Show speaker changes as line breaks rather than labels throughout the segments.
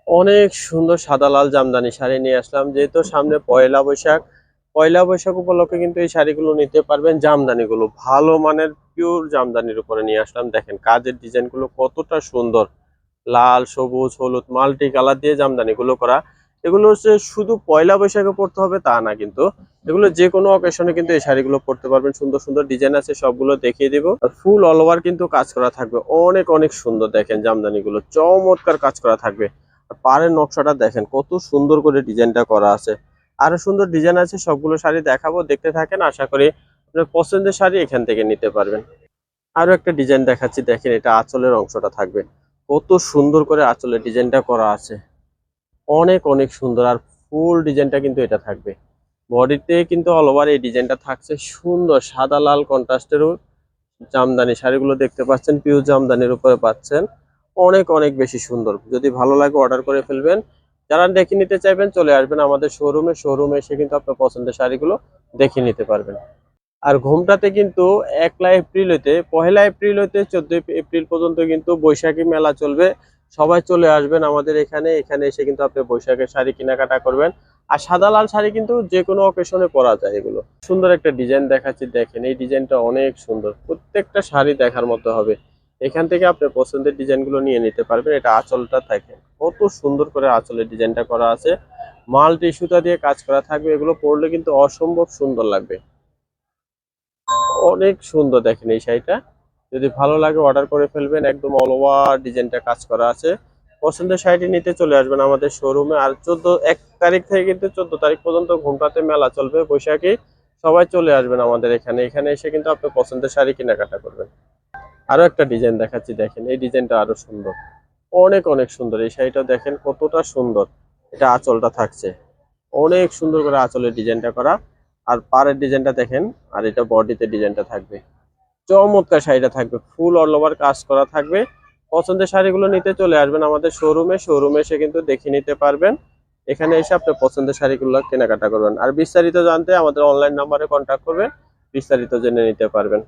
অনেক সুন্দর সাদা লাল জামদানি শাড়ি নিয়ে আসলাম, যেহেতু সামনে পয়লা বৈশাখ। পয়লা বৈশাখ উপলক্ষে কিন্তু এই শাড়িগুলো নিতে পারবেন। জামদানিগুলো ভালো মানের পিওর জামদানির উপরে নিয়ে আসলাম। দেখেন কাজের ডিজাইনগুলো কতটা সুন্দর, লাল সবুজ হলুদ মাল্টি কালার দিয়ে জামদানিগুলো করা। এগুলো হচ্ছে শুধু পয়লা বৈশাখে পড়তে হবে তা না, কিন্তু এগুলো যে কোনো অকেশনে কিন্তু এই শাড়িগুলো পরতে পারবেন। সুন্দর সুন্দর ডিজাইন আছে, সবগুলো দেখিয়ে দিব। আর ফুল অল ওভার কিন্তু কাজ করা থাকবে, অনেক অনেক সুন্দর। দেখেন জামদানিগুলো চমৎকার কাজ করা থাকবে। আর পাড়ের নকশাটা দেখেন কত সুন্দর করে ডিজাইনটা করা আছে। আরো সুন্দর ডিজাইন আছে, সবগুলো শাড়ি দেখাবো, দেখতে থাকেন। আশা করি আপনার পছন্দের শাড়ি এখান থেকে নিতে পারবেন। আরো একটা ডিজাইন দেখাচ্ছি, দেখেন এটা আঁচলের অংশটা থাকবে, কত সুন্দর করে আঁচলের ডিজাইনটা করা আছে, অনেক অনেক সুন্দর। আর ফুল ডিজাইনটা কিন্তু এটা থাকবে, বডিতে কিন্তু অল ওভার এই ডিজাইনটা থাকছে সুন্দর। সাদা লাল কন্ট্রাস্টেরও জামদানি শাড়িগুলো দেখতে পাচ্ছেন, পিওর জামদানির উপরে পাচ্ছেন, অনেক অনেক বেশি সুন্দর। যদি ভালো লাগে অর্ডার করে ফেলবেন। যারা দেখে নিতে চাইবেন চলে আসবেন আমাদের শোরুমে এসে কিন্তু আপনার পছন্দের শাড়িগুলো দেখে নিতে পারবেন। আর ঘুমটাতে কিন্তু 1 এপ্রিল হতে 1 এপ্রিল হতে 14 এপ্রিল পর্যন্ত কিন্তু বৈশাখী মেলা চলবে। সবাই চলে আসবেন আমাদের এখানে। এখানে এসে কিন্তু আপনি বৈশাখের শাড়ি কেনাকাটা করবেন। আর সাদা লাল শাড়ি কিন্তু যে কোনো অকেশনে পরা যায়। এগুলো সুন্দর একটা ডিজাইন দেখাচ্ছি, দেখেন এই ডিজাইনটা অনেক সুন্দর, প্রত্যেকটা শাড়ি দেখার মতো হবে। এখান থেকে আপনি পছন্দের ডিজাইনগুলো নিয়ে নিতে পারবেন। এটা আঁচলটা দেখেন কত সুন্দর করে আঁচলের ডিজাইনটা করা আছে, মাল্টি সুতা দিয়ে কাজ করা থাকবে। এগুলো পরলে কিন্তু অসম্ভব সুন্দর লাগবে, অনেক সুন্দর। দেখেন এই শাড়িটা যদি ভালো লাগে অর্ডার করে ফেলবেন। একদম অল ওভার ডিজাইনটা কাজ করা আছে। পছন্দের শাড়িটি নিতে চলে আসবেন আমাদের শোরুমে। আর 1 তারিখ থেকে কিন্তু 14 তারিখ পর্যন্ত ঘুমটাতে মেলা চলবে বৈশাখী। সবাই চলে আসবেন আমাদের এখানে। এখানে এসে কিন্তু আপনি পছন্দের শাড়ি কেনাকাটা করবেন। আরো একটা ডিজাইন দেখাচ্ছি, দেখেন এই ডিজাইনটা আরো সুন্দর, অনেক অনেক সুন্দর। এই শাড়িটা দেখেন কতটা সুন্দর। এটা আঁচলটা থাকছে, অনেক সুন্দর করে আঁচলের ডিজাইনটা করা। আর পাড়ের ডিজাইনটা দেখেন, আর এটা বডিতে ডিজাইনটা থাকবে, চমৎকার শাড়িটা থাকবে, ফুল অল ওভার কাজ করা থাকবে। পছন্দের শাড়িগুলো নিতে চলে আসবেন আমাদের শোরুমে এসে কিন্তু দেখে নিতে পারবেন। এখানে এসে আপনার পছন্দের শাড়িগুলো কেনাকাটা করবেন। আর বিস্তারিত জানতে আমাদের অনলাইন নাম্বারে কন্ট্যাক্ট করবেন, বিস্তারিত জেনে নিতে পারবেন।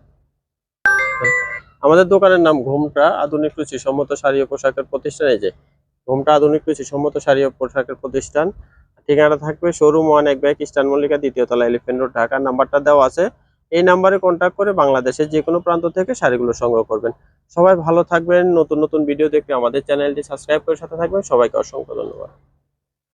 আমাদের দোকানের নাম ঘুমটা আধুনিক রুচিসম্মত শাড়ি ও পোশাকের প্রতিষ্ঠান। এই যে ঘুমটা আধুনিক রুচিসম্মত শাড়ি ও পোশাকের প্রতিষ্ঠান। ঠিকানা থাকবে শোরুম 1 ইস্টার্ন মল্লিকা, 2য় তলা, এলিফ্যান্ট রোড, ঢাকা। নাম্বারটা দেওয়া আছে, এই নাম্বারে কন্ট্যাক্ট করে বাংলাদেশের যে কোনো প্রান্ত থেকে শাড়িগুলো সংগ্রহ করবেন। সবাই ভালো থাকবেন। নতুন নতুন ভিডিও দেখতে আমাদের চ্যানেলটি সাবস্ক্রাইব করে সাথে থাকবেন। সবাইকে অসংখ্য ধন্যবাদ।